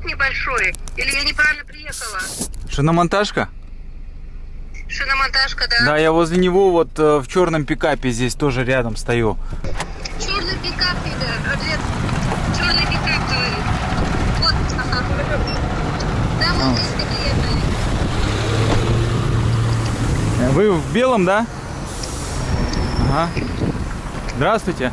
звук небольшой? Или я неправильно приехала? Шиномонтажка? Шиномонтажка, да? Да, я возле него вот в черном пикапе здесь тоже рядом стою. Черный пикап, черный пикап, говорит. Вот, ага. Да, мы вместе приехали. Вы в белом, да? Ага. Здравствуйте.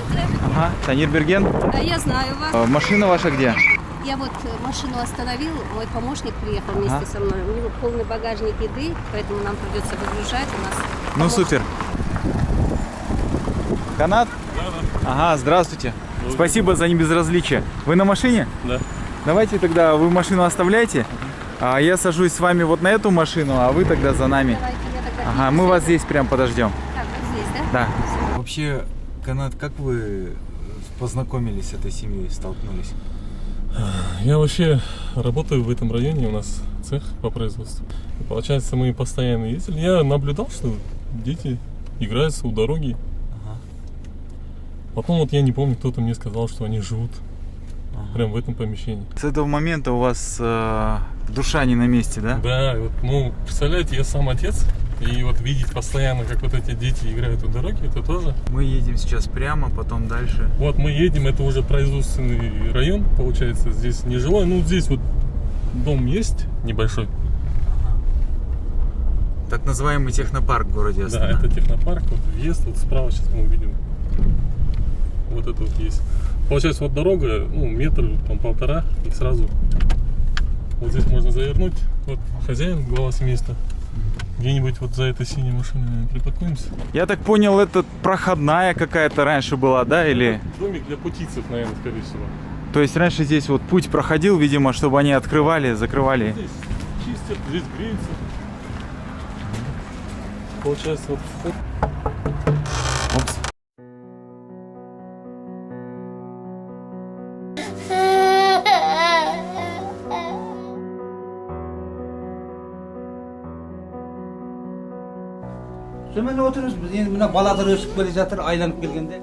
Здравствуйте. Ага, Танир Берген. А я знаю вас. Машина ваша где? Я вот машину остановил, мой помощник приехал вместе Ага. со мной. У него полный багажник еды, поэтому нам придется выгружать. У нас Ну помощник. супер. Канат? Да. Ага, здравствуйте. Спасибо за небезразличие. Вы на машине? Да. Давайте тогда вы машину оставляйте, а я сажусь с вами вот на эту машину, а вы тогда за нами. Давайте я тогда Ага, мы вас здесь прям подождем. Так, вот здесь, да? Да. Вообще, Канат, как вы познакомились с этой семьей, столкнулись? Я вообще работаю в этом районе, у нас цех по производству. И получается, мы постоянно ездили. Я наблюдал, что дети играются у дороги. Ага. Потом вот я не помню, кто-то мне сказал, что они живут Ага. прямо в этом помещении. С этого момента у вас душа не на месте, да? Да, вот, ну, представляете, я сам отец, и вот видеть постоянно, как вот эти дети играют у дороги, это тоже. Мы едем сейчас прямо, потом дальше. Вот мы едем, это уже производственный район, получается, здесь не жилой. Ну, здесь вот дом есть небольшой. Так называемый технопарк в городе Да, Астана. это технопарк, вот въезд, вот справа сейчас мы увидим. Вот это вот есть. Получается, вот дорога, ну, метр, там, полтора, и сразу вот здесь можно завернуть. Вот хозяин, глава семейства. Где-нибудь вот за этой синей машиной, наверное, припаркуемся. Я так понял, это проходная какая-то раньше была, да? Или... Домик для путийцев, наверное, скорее всего. То есть раньше здесь вот путь проходил, видимо, чтобы они открывали, закрывали. Здесь чистят, здесь греются. Получается, вот вход. Опс. Сонымен отырмыз біз енді мына балалар өсіп келе жатыр айланып келгенде.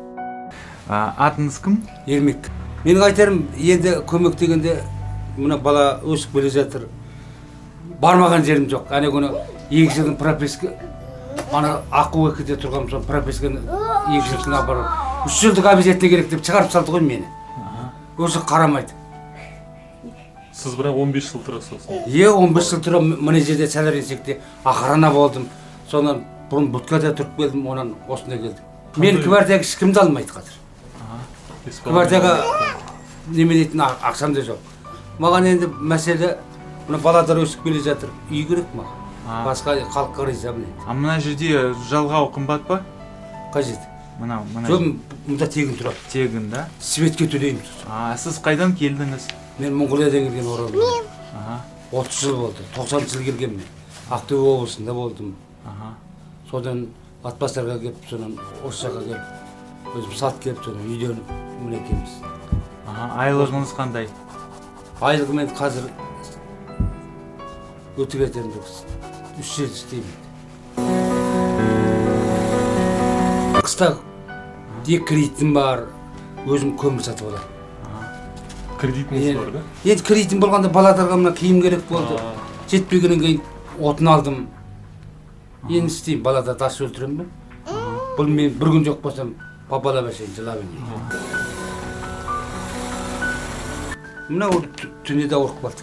Атыңыз кім? Ермек. Менің айтарым енді көмек дегенде мына бала өсіп келе жатыр. Бармаған жерім жоқ. Ана күні 2 жылдың прописка ана АКУ-де тұрған соң прописканы 2 жылдың апарып 3 жылдық обязательно керек деп шығарып салды ғой мені. Өзі қарамайды. Сіз бірақ 15 жыл тұрасыз. 15 жыл тұрам мына жерде сәлересекте охрана болдым. Сонан бұрын будкада тұрып келдім, онан осында келдім. Мен квартираға ешкімді алмайды қазір. Квартираға неме дейтін ақшам да жоқ. Маған енді мәселе мына баладар өсіп келе жатыр. Үй керек маған. Басқа халыққа ризамын енді. А мына жерде жалғау қымбат па? Қажет. Мына Жоқ, мұнда тегін тұрады. тегін, да? Светке төлейміз. Сіз қайдан келдіңіз? Мен Монғолиядан келген оралмын. Ага. 30 жыл болды. 90 жыл келгенмін. Ақтөбе облысында болдым. Ага. Содан Атбасарға келіп, сонан осы жаққа келіп, өзім сат келіп, сонан үйленіп мінекеміз. Айлығыңыз қандай? Айлығым енді қазір өтіп етемін, 3 жыл істеймін. Қыста кредитім бар, өзім көмір сатып аламын. Кредитіңіз бар, да? Енді кредитім болғанда балаларға мына киім керек болды. Жетпегеннен кейін отын алдым. Енді істеймін, балада тас өлтірем бе? Бұл мен бір күн жоқ болсам, папалап әшейін жылап енейін. Мына түнде де ауырып қалды.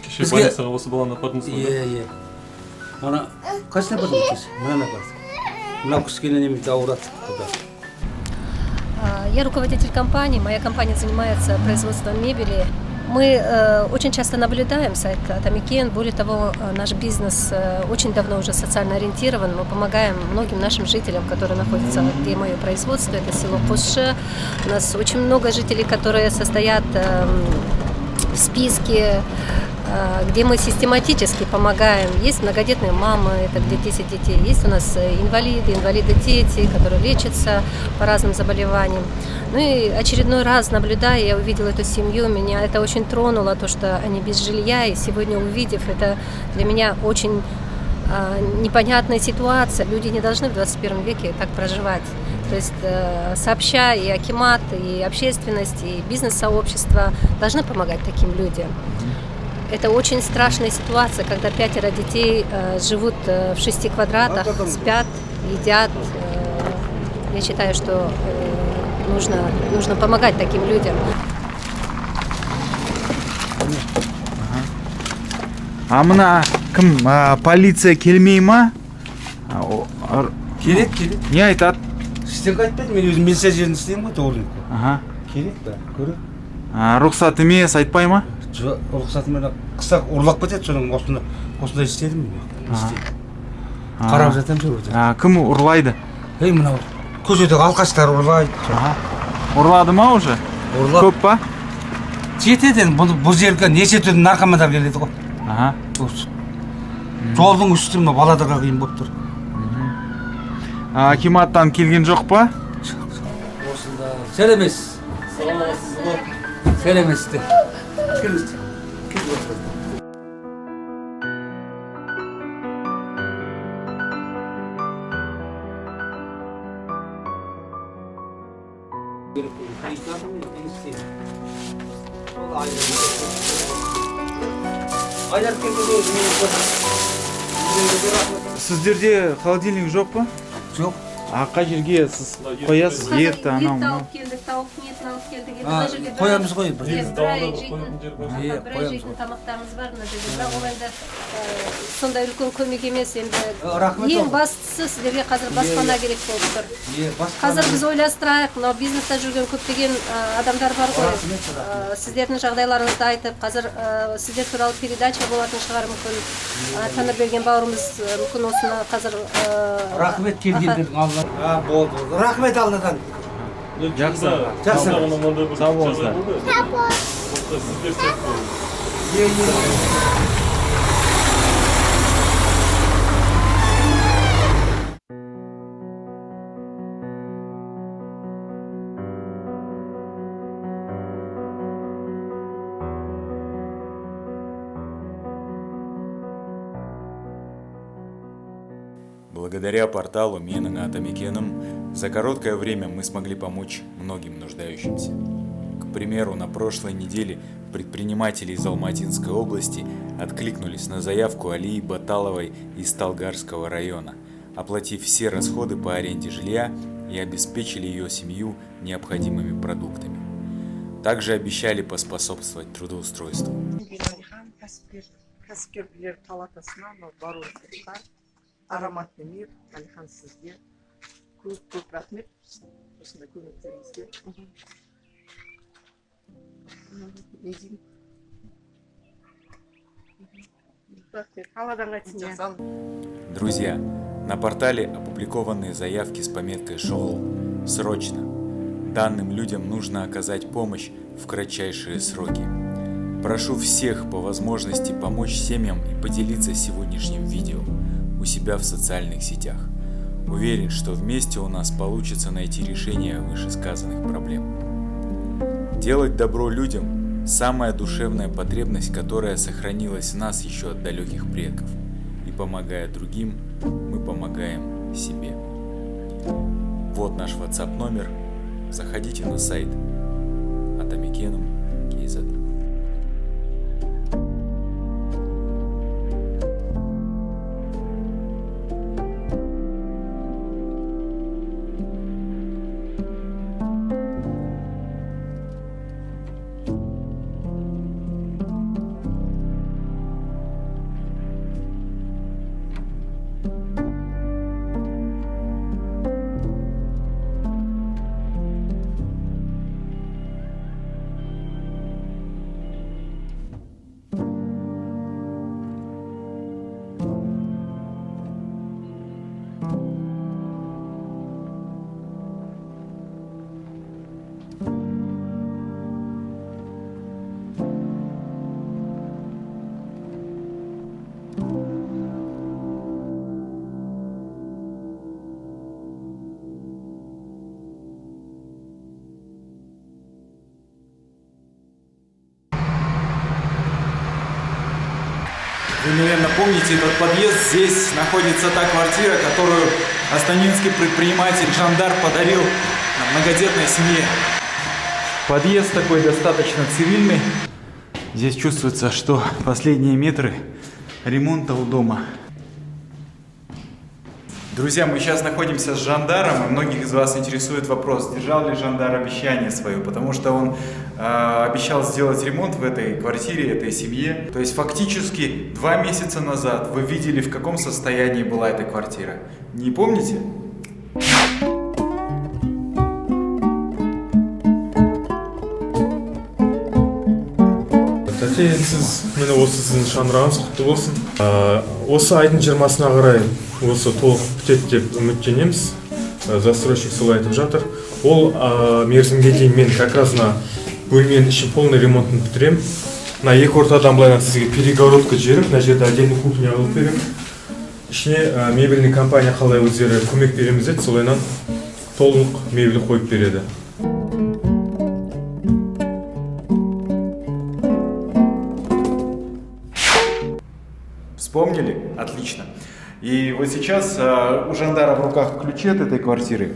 Кеше больницаға осы баланы апардыңыз ба? Иә. Ана, қайсына апардым кеше? Мынаны апардым. Мынау кішкене немене ауырады. Я руководитель компании, моя компания занимается производством мебели. Мы очень часто наблюдаем сайт Атамекен. Более того, наш бизнес очень давно уже социально ориентирован. Мы помогаем многим нашим жителям, которые находятся, где мое производство, это село Пусше. У нас очень много жителей, которые состоят в списке, где мы систематически помогаем. Есть многодетные мамы, это где 10 детей. Есть у нас инвалиды-дети, которые лечатся по разным заболеваниям. Ну и очередной раз, наблюдая, я увидела эту семью, меня это очень тронуло, то, что они без жилья. И сегодня, увидев это, для меня очень непонятная ситуация. Люди не должны в 21 веке так проживать. То есть сообща и акимат, и общественность, и бизнес-сообщество должны помогать таким людям. Это очень страшная ситуация, когда 5 детей живут в 6 квадратах, спят, едят. Я считаю, что нужно помогать таким людям. А мына кім полиция келмей ма? Керек. Не айтады? Ештеңе айтпайды, мен өзім милиция жерінде істеймін ғой, Тоғызбекте. Аха. Керек па, көрек. Рұқсат емес айтпай ма? Жоқ, рұқсатымен қыса ұрлап кетеді, соның осындай істедім мен. Қарап жатамын сол жерде. Кім ұрлайды? Мынау көшедегі алқаштар ұрлайды. Ұрлады ма уже? Ұрлап. Көп па? Жетеді енді, бұл жерге неше түрлі наркомандар келеді ғой. Жолдың үсті мына баладарға қиын болып тұр. Акиматтан келген жоқ па? Осында сәлемес. Сәлеместі. Сіздерде холодильник жоқ па? Жоқ. Қай жерге сіз қоясыз? Ет, анау. Қоямыз ғой. Тамақтарымыз бар мына жерде, бірақ ол енді сондай үлкен көмек емес енді. Рахмет. Ең бастысы сіздерге қазір баспана керек болып тұр. Қазір біз ойластырайық, мынау бизнесте жүрген көптеген адамдар бар ғой. Сіздердің жағдайларыңызды айтып, қазір сіздер туралы передача болатын шығар мүмкін. Тәңірберген бауырымыз мүмкін осыны қазір Рахмет келгендерің Алла. Болды. Рахмет Алладан. Жақсы. Сау болыңыздар. Благодаря порталу «Менің Атамекенім» за короткое время мы смогли помочь многим нуждающимся. К примеру, на прошлой неделе предприниматели из Алматинской области откликнулись на заявку Алии Баталовой из Талгарского района, оплатив все расходы по аренде жилья и обеспечили ее семью необходимыми продуктами. Также обещали поспособствовать трудоустройству. Ароматный мир, Алихан сізге көп рахмет осындай көмектеріңізге. Друзья, на портале опубликованы заявки с пометкой «Шоу. Срочно». Данным людям нужно оказать помощь в кратчайшие сроки. Прошу всех по возможности помочь семьям и поделиться сегодняшним видео у себя в социальных сетях. Уверен, что вместе у нас получится найти решение вышесказанных проблем. Делать добро людям – самая душевная потребность, которая сохранилась в нас еще от далеких предков. И помогая другим, мы помогаем себе. Вот наш WhatsApp номер. Заходите на сайт Атамекенім.kz. Вы, наверное, помните этот подъезд. Здесь находится та квартира, которую астанинский предприниматель Жандар подарил многодетной семье. Подъезд такой достаточно цивильный. Здесь чувствуется, что последние метры ремонта у дома. Друзья, мы сейчас находимся с Жандаром, и многих из вас интересует вопрос, держал ли Жандар обещание свое, потому что он обещал сделать ремонт в этой квартире, этой семье. То есть фактически 2 месяца назад вы видели, в каком состоянии была эта квартира. Не помните? Тәте, сіз мені осы сіздің шаңырағыңыз құтты болсын. Осы айдың 20-сына қарай осы толық бітеді деп үміттенеміз. Застройщик солай айтып жатыр. Ол мерзімге дейін мен как раз бөлменің ішін полный ремонтын бітіремін. Мына екі ортадан былай сізге перегородка жіберіп, мына жерде отдельный кухня қылып беремін. Ішіне мебельный компания қалай өздері көмек береміз деді, солайынан толық мебель қойып береді. Вспомнили? Отлично. И вот сейчас у Жандара в руках ключи от этой квартиры.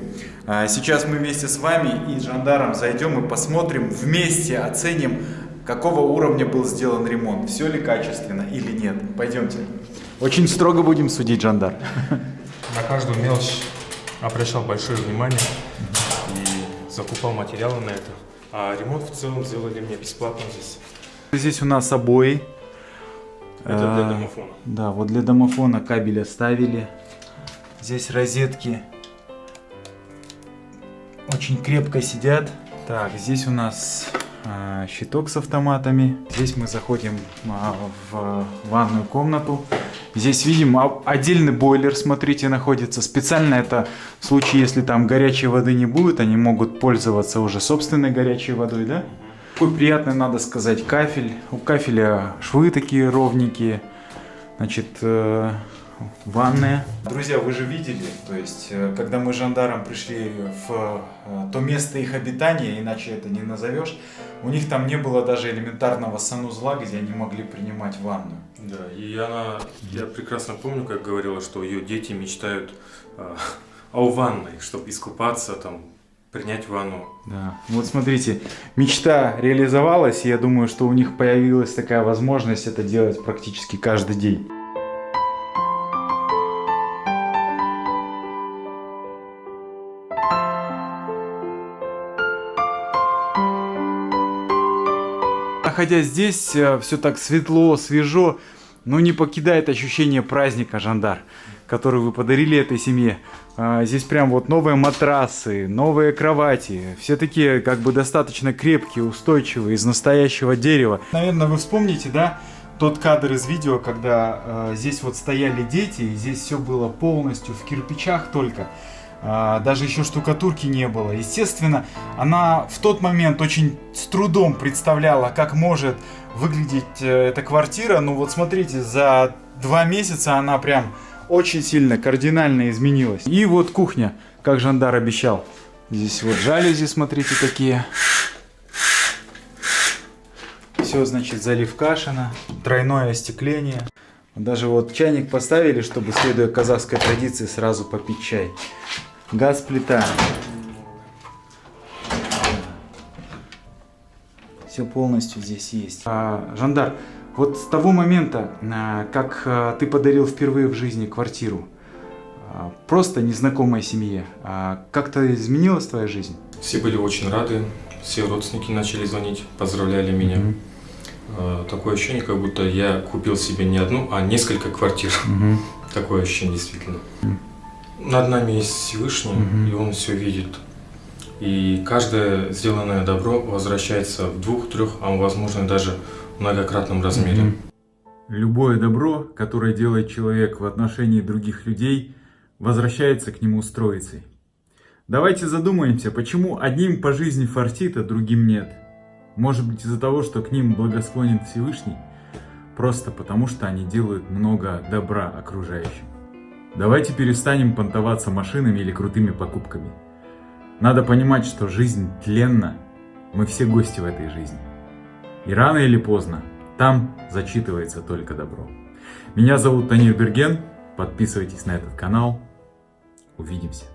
Сейчас мы вместе с вами и с Жандаром зайдем и посмотрим, вместе оценим, какого уровня был сделан ремонт. Все ли качественно или нет. Пойдемте. Очень строго будем судить, Жандар. На каждую мелочь обращал большое внимание и закупал материалы на это. А ремонт в целом сделали мне бесплатно здесь. Здесь у нас обои. Это для домофона. Да, вот для домофона кабель оставили. Здесь розетки очень крепко сидят. Так, здесь у нас щиток с автоматами. Здесь мы заходим в ванную комнату. Здесь видим отдельный бойлер, смотрите, находится. Специально это в случае, если там горячей воды не будет, они могут пользоваться уже собственной горячей водой, да? Такой приятный, надо сказать, кафель. У кафеля швы такие ровненькие. Значит, ванная. Друзья, вы же видели, то есть, когда мы с Жандаром пришли в то место их обитания, иначе это не назовешь, у них там не было даже элементарного санузла, где они могли принимать ванну. Да, и она, я прекрасно помню, как говорила, что ее дети мечтают о ванной, чтобы искупаться, там, принять ванну. Да, вот смотрите, мечта реализовалась, и я думаю, что у них появилась такая возможность это делать практически каждый день. Находясь здесь, все так светло, свежо, но не покидает ощущение праздника, Жандар, который вы подарили этой семье. Здесь прям вот новые матрасы, новые кровати, все такие как бы достаточно крепкие, устойчивые, из настоящего дерева. Наверное, вы вспомните, да, тот кадр из видео, когда здесь вот стояли дети, и здесь все было полностью в кирпичах только. Даже еще штукатурки не было. Естественно, она в тот момент очень с трудом представляла, как может выглядеть эта квартира. Ну вот смотрите, за 2 месяца она прям очень сильно, кардинально изменилась. И вот кухня, как Жандар обещал. Здесь вот жалюзи, смотрите, такие. Все, значит, залив кашина, тройное остекление. Даже вот чайник поставили, чтобы, следуя казахской традиции, сразу попить чай. Газ-плита. Все полностью здесь есть. Жандар, вот с того момента, как ты подарил впервые в жизни квартиру просто незнакомой семье, как-то изменилась твоя жизнь? Все были очень рады, все родственники начали звонить, поздравляли меня. Такое ощущение, как будто я купил себе не одну, а несколько квартир. Такое ощущение действительно. Над нами есть Всевышний, и Он все видит. И каждое сделанное добро возвращается в 2-3, а возможно даже в многократном размере. Любое добро, которое делает человек в отношении других людей, возвращается к нему с троицей. Давайте задумаемся, почему одним по жизни фартит, а другим нет. Может быть, из-за того, что к ним благосклонен Всевышний? Просто потому, что они делают много добра окружающим. Давайте перестанем понтоваться машинами или крутыми покупками. Надо понимать, что жизнь тленна, мы все гости в этой жизни. И рано или поздно там зачитывается только добро. Меня зовут Танир Берген, подписывайтесь на этот канал. Увидимся.